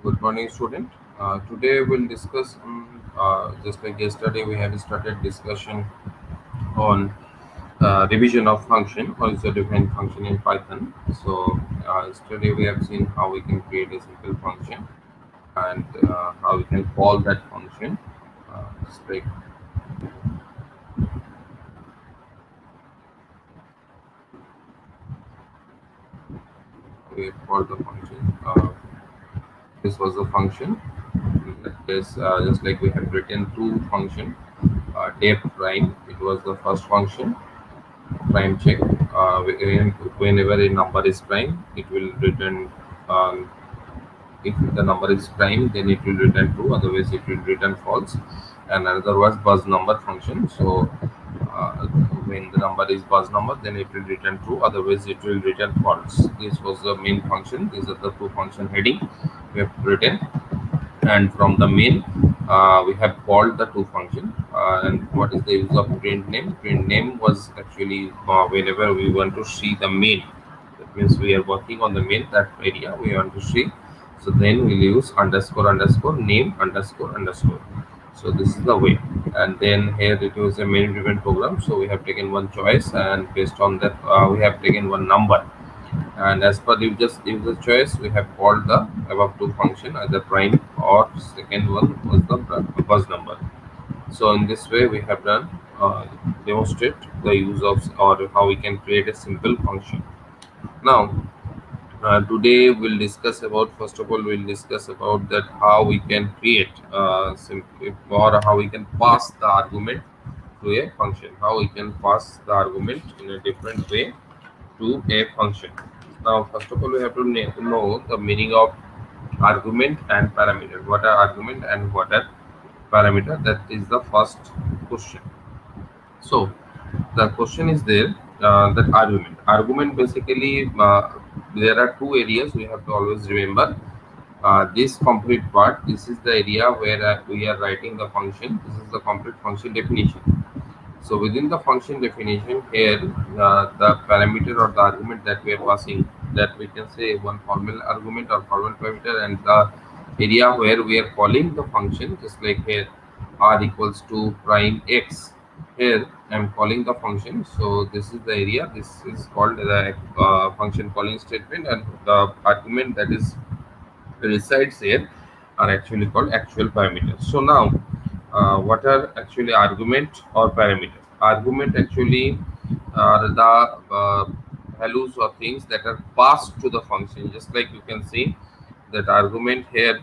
Good morning, student. Today we'll discuss, just like yesterday, we had started discussion on revision of function or user-defined function in Python. So yesterday we have seen how we can create a simple function and how we can call that function. Just like we call the function. This was the function. Yes, just like we have written two function. Def prime. It was the first function prime check. Whenever a number is prime, it will return. Um, if the number is prime, then it will return true. Otherwise, it will return false. And another was buzz number function. So when the number is buzz number, then it will return true. Otherwise, it will return false. This was the main function. These are the two function heading we have written, and from the main we have called the two function. And what is the use of print name was actually whenever we want to see the main, that means we are working on the main, that area we want to see, so then we'll use underscore underscore name underscore underscore. So this is the way. And then here it was a main driven program, so we have taken one choice, and based on that we have taken one number, and as per user choice, we have called the above two function, either prime or second one was the bus number. So in this way, we have done demonstrate the use of, or how we can create a simple function. Now, today we'll discuss about, first of all, we'll discuss about that how we can create or how we can pass the argument to a function, how we can pass the argument in a different way to a function. Now, first of all, we have to know the meaning of argument and parameter. What are argument and what are parameter? That is the first question. So, the question is there, that argument. Argument basically, there are two areas we have to always remember. This complete part, this is the area where we are writing the function. This is the complete function definition. So within the function definition here, the parameter or the argument that we are passing, that we can say one formal argument or formal parameter, and the area where we are calling the function, just like here, r equals to prime x. Here I am calling the function. So this is the area. This is called the function calling statement, and the argument that is resides here are actually called actual parameters. So now, what are actually argument or parameter? Argument actually are the values or things that are passed to the function. Just like you can see that argument here,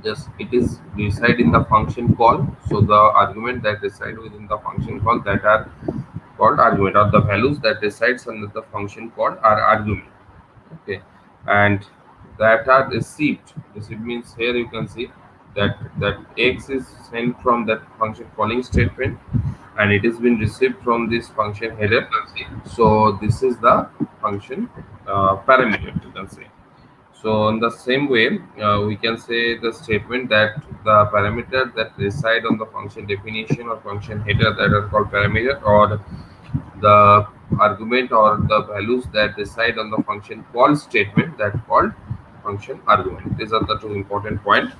just it is reside in the function call. So the argument that reside within the function call, that are called argument, or the values that resides under the function called are argument. Okay, and that are received. Received means here you can see that x is sent from that function calling statement, and it has been received from this function header. So this is the function parameter, you can say. So in the same way, we can say the statement that the parameter that reside on the function definition or function header, that are called parameter, or the argument or the values that reside on the function call statement, that called function argument. These are the two important points.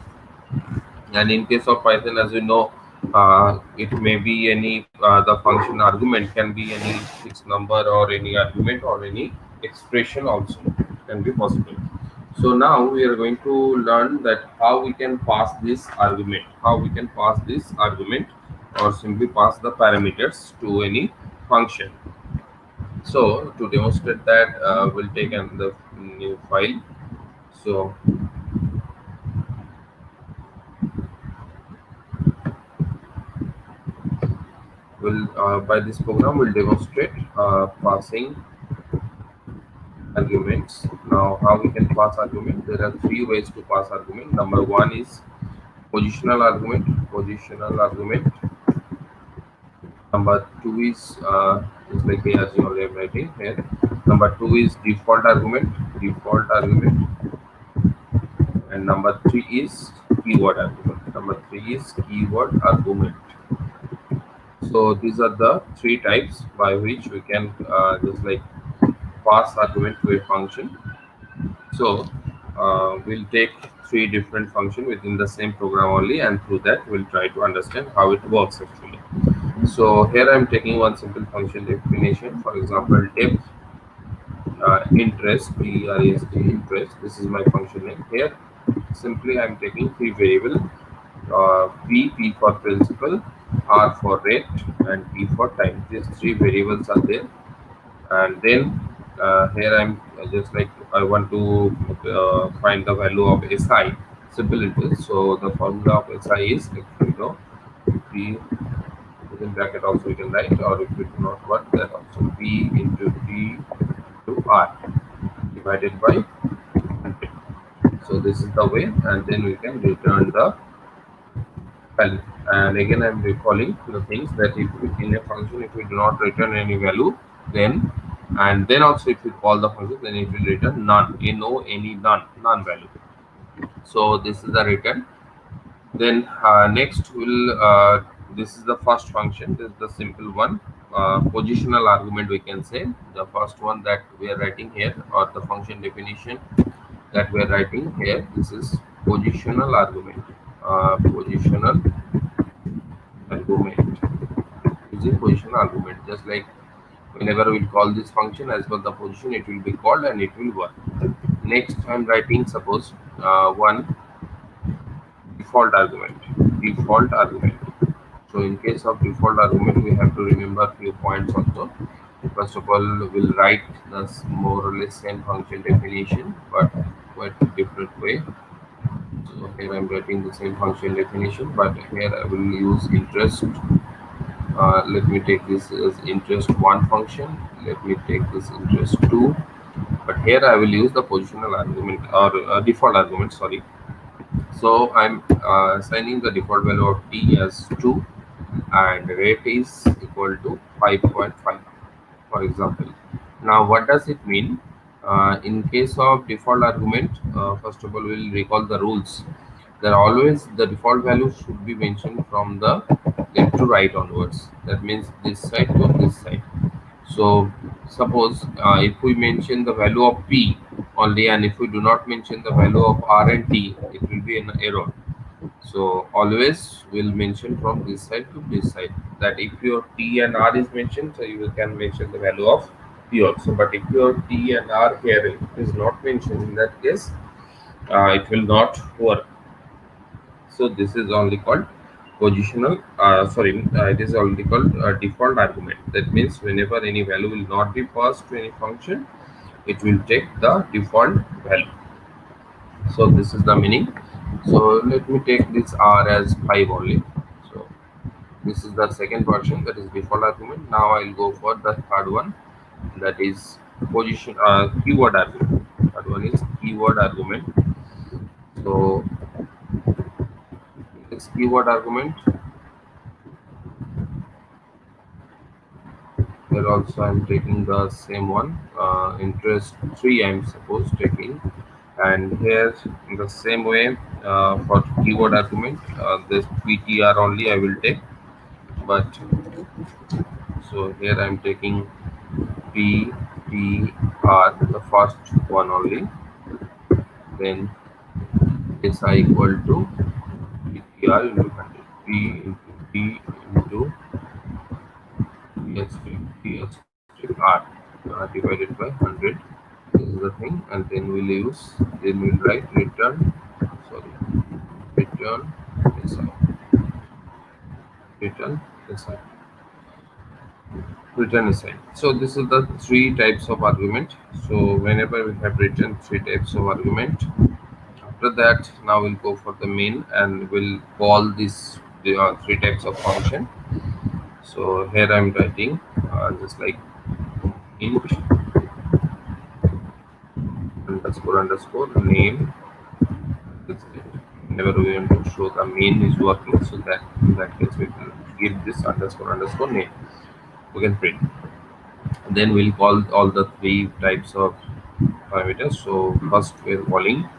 And in case of Python, as you know, it may be any the function argument can be any fixed number or any argument or any expression also can be possible. So now we are going to learn that how we can pass this argument, how we can pass this argument, or simply pass the parameters to any function. So to demonstrate that, we'll take another new file. So we'll by this program we'll demonstrate passing arguments. Now, how we can pass argument? There are three ways to pass argument. Number one is positional argument. Positional argument. Number two is like as you are writing here. Number two is default argument. Default argument. And number three is keyword argument. Number three is keyword argument. So these are the three types by which we can just like pass argument to a function. So we'll take three different functions within the same program only, and through that we'll try to understand how it works actually. So here I'm taking one simple function definition. For example, depth interest, PREST interest. This is my function name. Here simply I'm taking three variable, P for principal, R for rate, and T for time. These three variables are there. And then here I'm just like I want to find the value of SI. Simple it is. So the formula of SI is, if you know, P within bracket also you can write, or if it do not work, that also P into T to R divided by 100. So this is the way, and then we can return the value. And again I'm recalling the things that if in a function, if we do not return any value, then and then also if we call the function, then it will return none, no any none value. So this is the return. Then next will this is the first function. This is the simple one, positional argument we can say. The first one that we are writing here, or the function definition that we are writing here, this is positional argument. Positional argument, using positional argument, just like whenever we call this function as per the position, it will be called and it will work. Next I'm writing, suppose one default argument. Default argument. So in case of default argument, we have to remember few points also. First of all, we'll write this more or less same function definition, but quite a different way. So here I'm writing the same function definition, but here I will use interest. Let me take this as interest one function. Let me take this interest two. But here I will use the positional argument, or default argument. Sorry. So I'm assigning the default value of t as 2, and rate is equal to 5.5, for example. Now what does it mean? In case of default argument, first of all we'll recall the rules. There are always the default value should be mentioned from the left to right onwards. That means this side to this side. So suppose if we mention the value of p only, and if we do not mention the value of r and t, it will be an error. So always will mention from this side to this side. That if your T and R is mentioned, so you can mention the value of P also. But if your T and R here is not mentioned, in that case, it will not work. So this is only called positional. Sorry, it is only called default argument. That means whenever any value will not be passed to any function, it will take the default value. So this is the meaning. So let me take this R as 5 only. So this is the second version, that is default argument. Now I'll go for the third one, that is position keyword argument. Third one is keyword argument. So this keyword argument, here also I'm taking the same one, interest 3 I'm supposed taking, and here in the same way for keyword argument, this PTR only I will take. But so here I'm taking PTR, the first one only, then SI equal to PTR into 100, P into T into TS R divided by 100. This is the thing, and then we'll write return, sorry, return SI, return SI, return SI. So this is the three types of argument. So whenever we have written three types of argument, after that now we'll go for the main, and we'll call these three types of function. So here I'm writing just like int underscore name. Whenever we want to show the main is working, so that in that case we will give this underscore name. We can print. Then we'll call all the three types of parameters. So first we're calling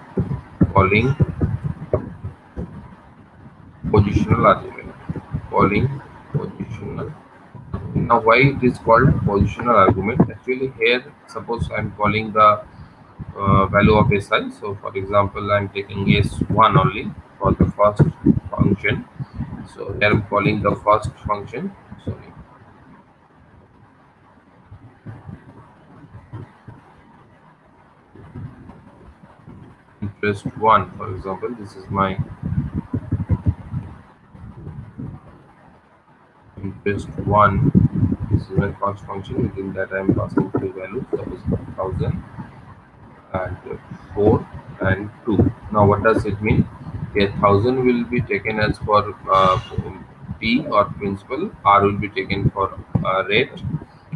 positional argument. Calling positional. Now why it is called positional argument? Actually here, suppose I'm calling the value of SI. So for example, I'm taking S1 only for the first function. So here I'm calling the first function. Sorry, interest one. For example, this is my interest one. This is my first function. Within that, I'm passing three values. Suppose 1000 and 4 and 2. Now, what does it mean? A 1000 will be taken as for P or principal, R will be taken for rate,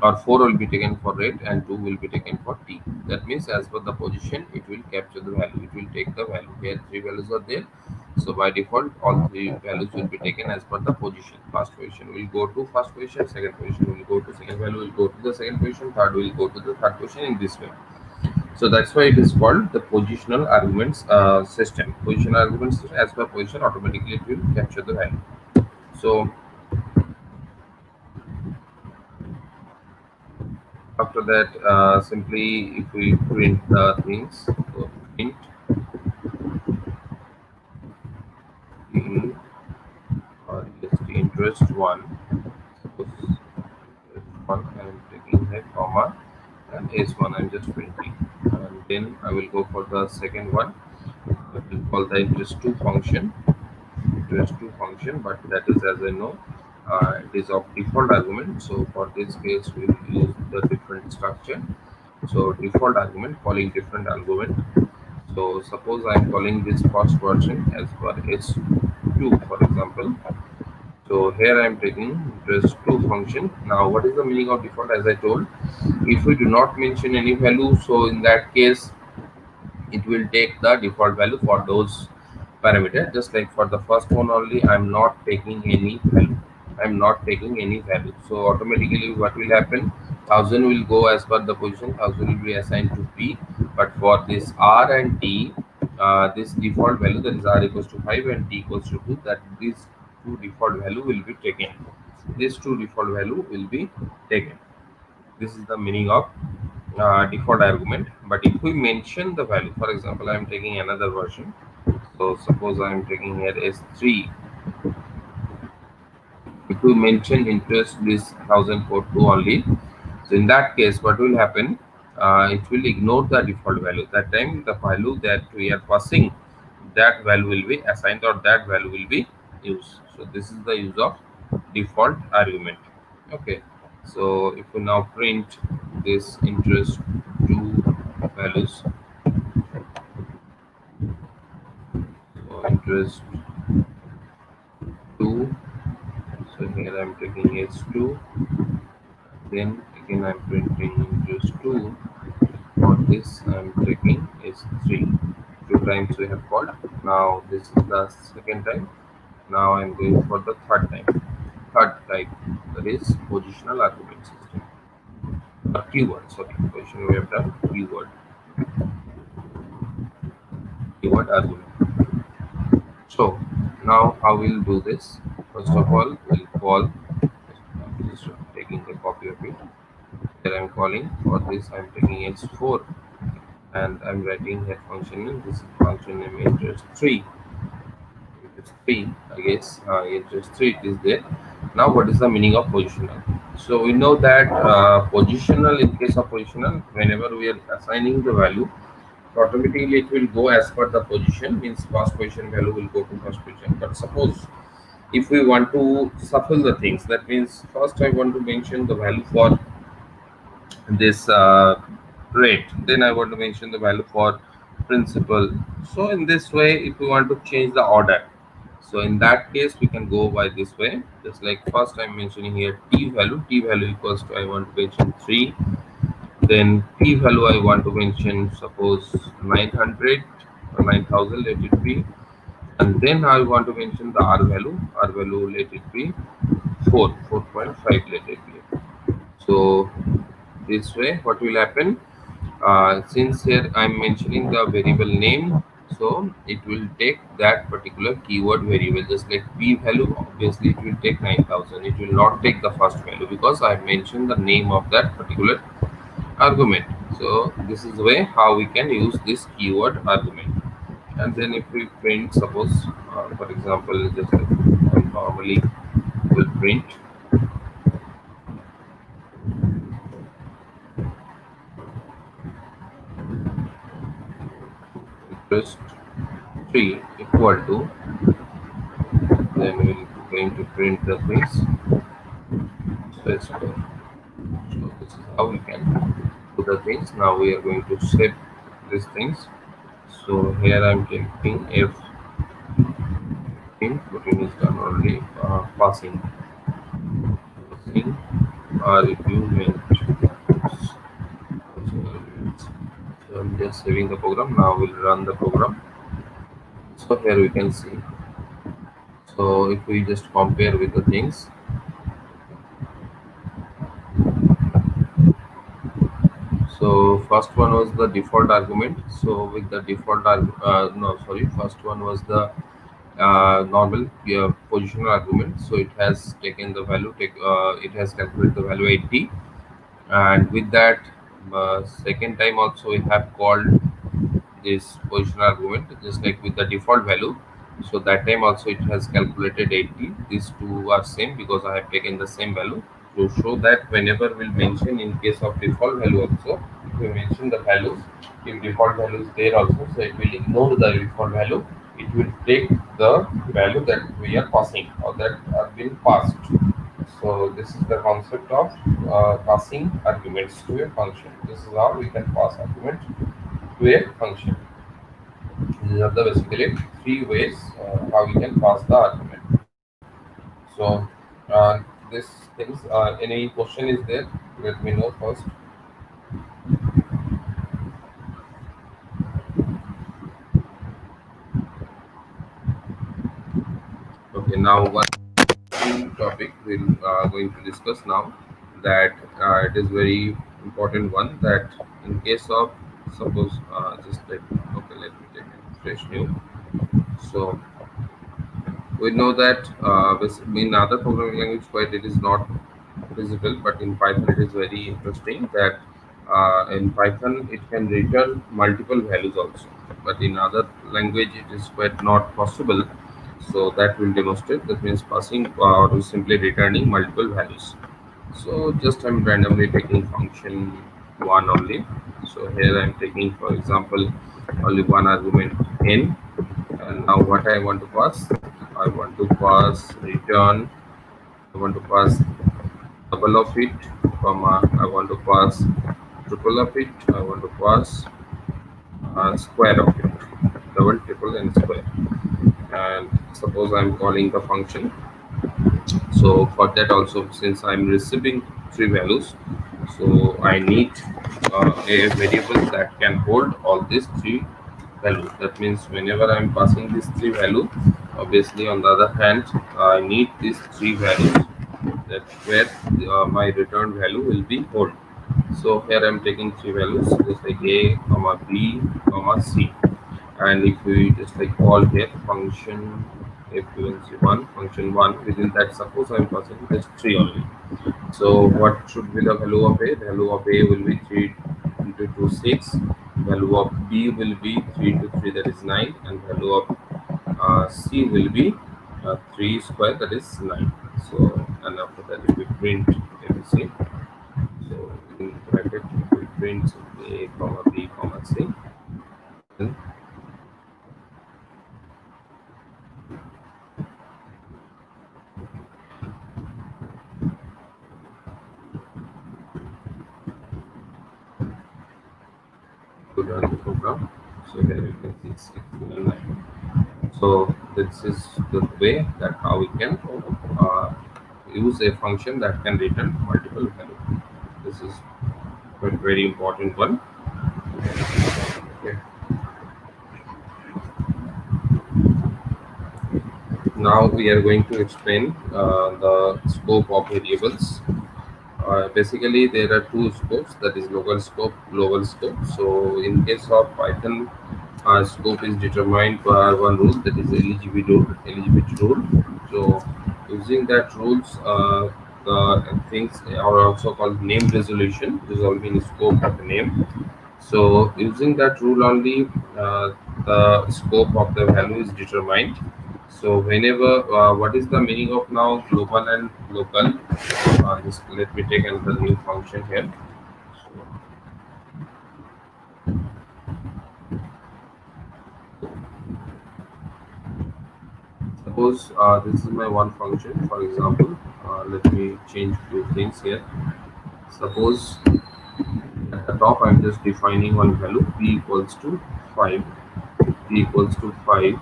or 4 will be taken for rate, and 2 will be taken for T. That means, as per the position, it will capture the value, it will take the value. Here, three values are there. So, by default, all three values will be taken as per the position. First position will go to first position, second position will go to second value, will go to the second position, third will go to the third position in this way. So that's why it is called the positional arguments system. Positional arguments system, as per position, automatically it will capture the value. So after that, simply if we print the things, so print in list interest one. Suppose interest one, I am taking a comma, and S1 I am just printing, and then I will go for the second one. I will call the interest two function. Interest two function, but that is, as I know, it is of default argument. So for this case, we will use the different structure. So default argument calling different argument. So suppose I am calling this first version as for S2, for example. So here I am taking interest two function. Now, what is the meaning of default? As I told, if we do not mention any value, so in that case, it will take the default value for those parameter. Just like for the first one only, I'm not taking any value, I'm not taking any value. So automatically what will happen, 1000 will go as per the position, 1000 will be assigned to P. But for this R and T, this default value, that is R equals to 5 and T equals to 2, that these two default value will be taken, this two default value will be taken. This is the meaning of default argument. But if we mention the value, for example, I am taking another version. So suppose I am taking here S3. If we mention interest this 1042 only, so in that case, what will happen? It will ignore the default value. That time, the value that we are passing, that value will be assigned, or that value will be used. So this is the use of default argument. Okay. So if we now print this interest two values, so interest two. So here I'm taking H2, then again I'm printing interest 2. For this I'm taking H3. Two times we have called. Now this is the second time. Now I'm going for the third time. Third type, that is positional argument system. Keyword, sorry, position we have done keyword argument. So now how we'll do this? First of all, we'll call. I'm just taking a copy of it. Here I'm calling. For this I'm taking H4, and I'm writing a function name. This is function name interest 3. Interest 3, I guess. Interest 3 it is there. Now what is the meaning of positional? So we know that positional, in case of positional, whenever we are assigning the value, automatically it will go as per the position, means first position value will go to first position. But suppose if we want to shuffle the things, that means first I want to mention the value for this rate, then I want to mention the value for principal. So in this way, if we want to change the order, so in that case we can go by this way. Just like first I'm mentioning here t value equals to, I want to mention 3, then p value I want to mention, suppose 900 or 9000, let it be, and then I want to mention the r value let it be 4.5, let it be. So this way what will happen, since here I'm mentioning the variable name, so it will take that particular keyword variable. Just like p value, obviously it will take 9000, it will not take the first value, because I mentioned the name of that particular argument. So this is the way how we can use this keyword argument. And then if we print, suppose for example, just like normally will print interest 3 equal to, then we're going to print the things. So this is how we can do the things. Now we are going to set these things. So here I'm taking if in putting is done already, passing argument. So I'm just saving the program. Now we'll run the program. So here we can see. So if we just compare with the things, so first one was the default argument. So with the default no, sorry, first one was the normal positional argument. So it has taken the value, it has calculated the value 80, and with that second time also we have called this position argument just like with the default value. So that time also it has calculated 80. These two are same because I have taken the same value to show that whenever we'll mention in case of default value also, if we mention the values, if default value is there also, so it will ignore the default value. It will take the value that we are passing or that are being passed. So this is the concept of passing arguments to a function. This is how we can pass argument to a function. These are the basically three ways how we can pass the argument. So this things. Any question is there? Let me know first. Okay. Now one topic we're going to discuss now, that it is very important one, that in case of suppose just like, okay, let me take a fresh new. So we know that in other programming language quite it is not visible, but in Python it is very interesting that in Python it can return multiple values also, but in other language it is quite not possible. So that will demonstrate, that means passing or simply returning multiple values. So just I'm randomly taking function one only. So here I'm taking, for example, only one argument n, and now what I want to pass, I want to pass return, I want to pass double of it, comma, I want to pass triple of it, I want to pass square of it, double, triple, and square. And suppose I'm calling the function. So for that also, since I'm receiving three values, so I need a variable that can hold all these three values. That means whenever I'm passing these three values, obviously on the other hand, I need these three values, that where my return value will be hold. So here I'm taking three values, just like a, comma b, comma c. And if we just like call here function f1, function 1, within that suppose I'm passing just 3 only. So what should be the value of a? Value of a will be 3 into 2, 6. Value of b will be 3 into 3, that is 9. And value of c will be 3 square, that is 9. So, and after that if we print ABC, so in bracket if we print a, comma b, comma c, then to run the program. So here you can see it's equal 9. So this is the way that how we can uh, use a function that can return multiple values. This is a very important one. Okay. Now we are going to explain the scope of variables. Basically, there are two scopes, that is local scope, global scope. So in case of Python, scope is determined by one rule, that is eligibility rule. So using that rules, things are also called name resolution, which is only in scope of the name. So using that rule only, the scope of the value is determined. So whenever, what is the meaning of now global and local? Just let me take another new function here. So suppose this is my one function. For example, let me change few things here. Suppose at the top I'm just defining one value p equals to 5. P equals to 5.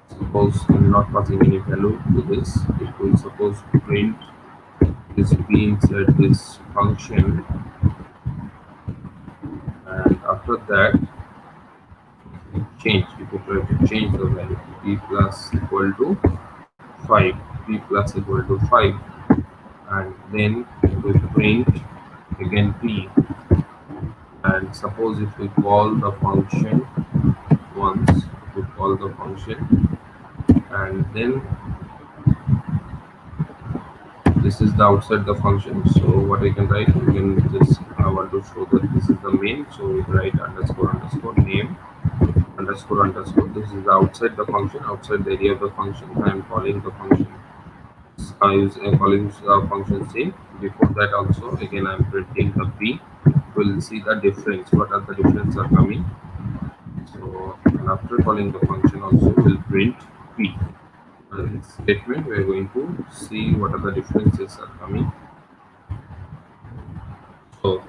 Suppose I'm not passing any value to this. It will suppose print this p inside this function, and after that change. If you try to change the value, p plus equal to 5, p plus equal to 5, and then we print again p. And suppose if we call the function once, we call the function, and then this is the outside the function. So what I can write, we can just, I want to show that this is the main, so we write underscore underscore name underscore underscore. This is the outside the function, outside the area of the function. I am calling the function, I use calling the function same. Before that also again I am printing the p. We'll see the difference, what are the difference are coming. So, and after calling the function also we'll print p. In this statement we are going to see what are the differences are coming. So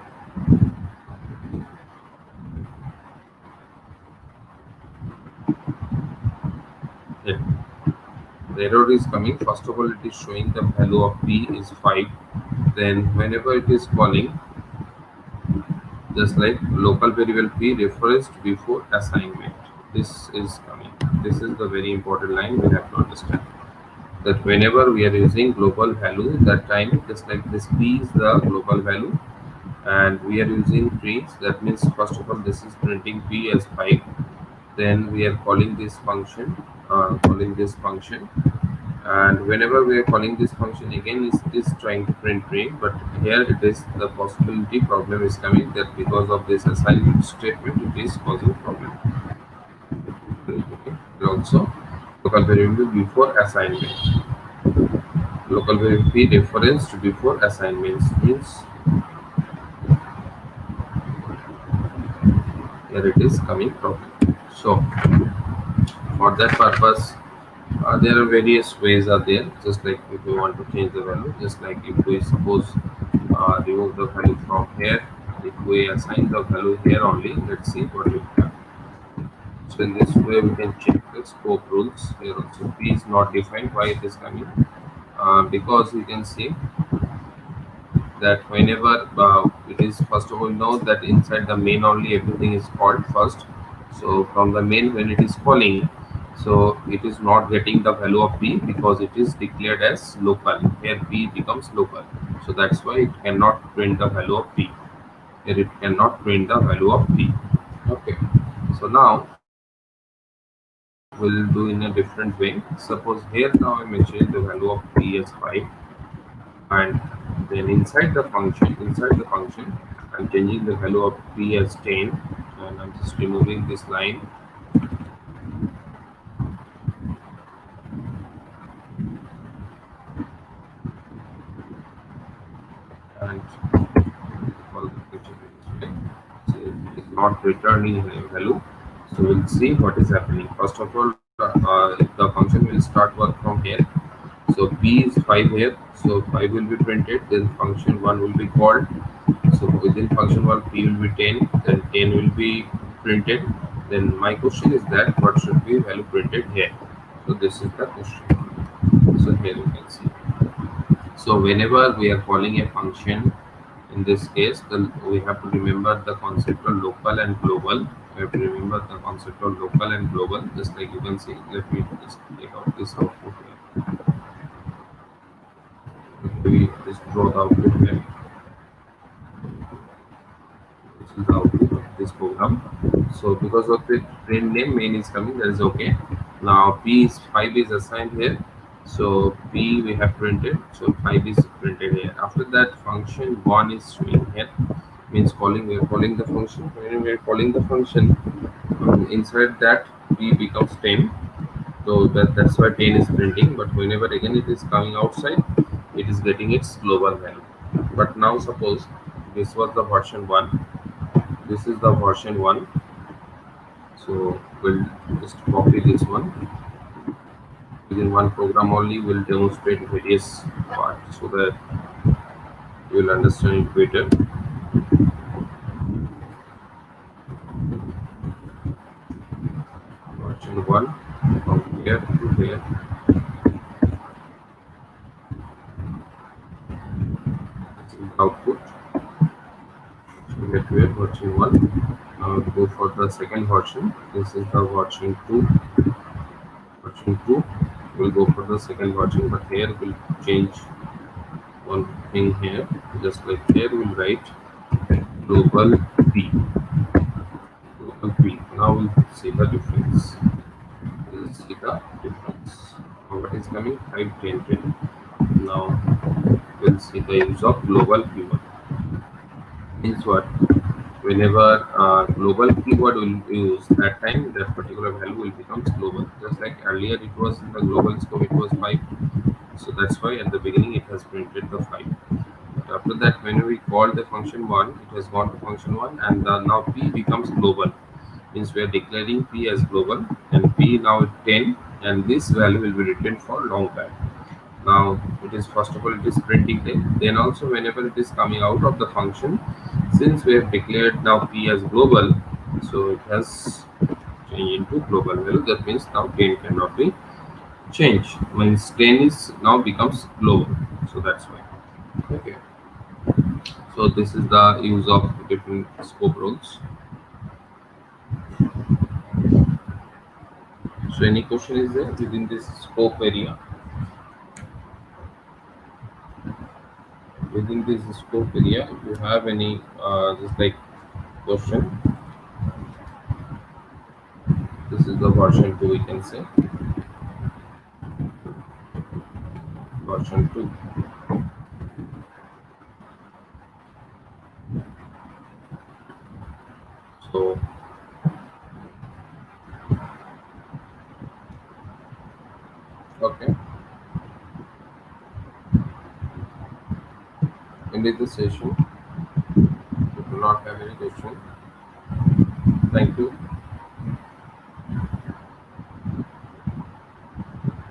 yeah, the error is coming. First of all, it is showing the value of p is 5. Then whenever it is calling, just like local variable p referenced before assignment, this is coming. This is the very important line we have to understand, that whenever we are using global value, that time just like this p is the global value, and we are using print. That means first of all this is printing p as 5. Then we are calling this function, and whenever we are calling this function again, it is trying to print print. But here it is the possibility problem is coming, that because of this assignment statement it is causing problem. Okay. Also local variable before assignment, local variable p referenced before assignments means here it is coming problem. So for that purpose, there are various ways are there. Just like if we want to change the value, just like if we suppose remove the value from here, if we assign the value here only, let's see what we have. So in this way we can check the scope rules here also. P is not defined. Why it is coming? Because we can see that whenever it is, first of all know that inside the main only everything is called first. So from the main when it is calling, so it is not getting the value of p because it is declared as local. Here p becomes local, so that's why it cannot print the value of p. Here it cannot print the value of p. Okay, so now we'll do in a different way. Suppose here now I'm mentioning the value of p as 5, and then inside the function I'm changing the value of p as 10, and I'm just removing this line, and call the function this way. So it is not returning a value. So we'll see what is happening. First of all, the function will start work from here. So p is 5 here, so 5 will be printed, then function 1 will be called. So within function 1 p will be 10, then 10 will be printed. Then my question is that what should be value printed here? So this is the question. So here you can see. So whenever we are calling a function, in this case, we have to remember the concept of local and global. We have to remember the concept of local and global. Just like you can see, let me just take out this output here. We just draw the output here. This is the output of this program. So because of the train name main is coming, that is okay. Now p is 5 is assigned here. So P we have printed, so 5 is printed here. After that, function 1 is showing here, means calling, we are calling the function. When we are calling the function, inside that P becomes 10, so that's why 10 is printing. But whenever again it is coming outside, it is getting its global value. But now suppose this was the version 1, this is the version 1, so we'll just copy this one. Within one program only, we'll demonstrate various parts so that you will understand it better. Version 1, from here to here. This is the output. So here to here, version 1. Now we go for the second version. This is the version 2. Version 2. We'll go for the second version, but here we'll change one thing here. Just like here, we'll write global P. Global P. Now we'll see the difference. We'll see the difference. Now what is coming? 5, 10, 10. Now we'll see the use of global keyword. Means what? Whenever global keyword will use, that time that particular value will become global. Just like earlier it was in the global scope, it was 5. So that's why at the beginning it has printed the 5. But after that, when we call the function 1, it has gone to function 1, and now P becomes global. Means we are declaring P as global, and P now is 10, and this value will be written for long time. Now it is, first of all, it is printing 10. Then also whenever it is coming out of the function, since we have declared now P as global, so it has changed into global value. That means now 10 cannot be changed. Means 10 is now becomes global. So that's why. Okay. So this is the use of different scope roles. So any question is there within this scope area? Within this scope area, if you have any just like question, this is the version 2, we can say version 2. So okay, end the session. If you do not have any question, thank you.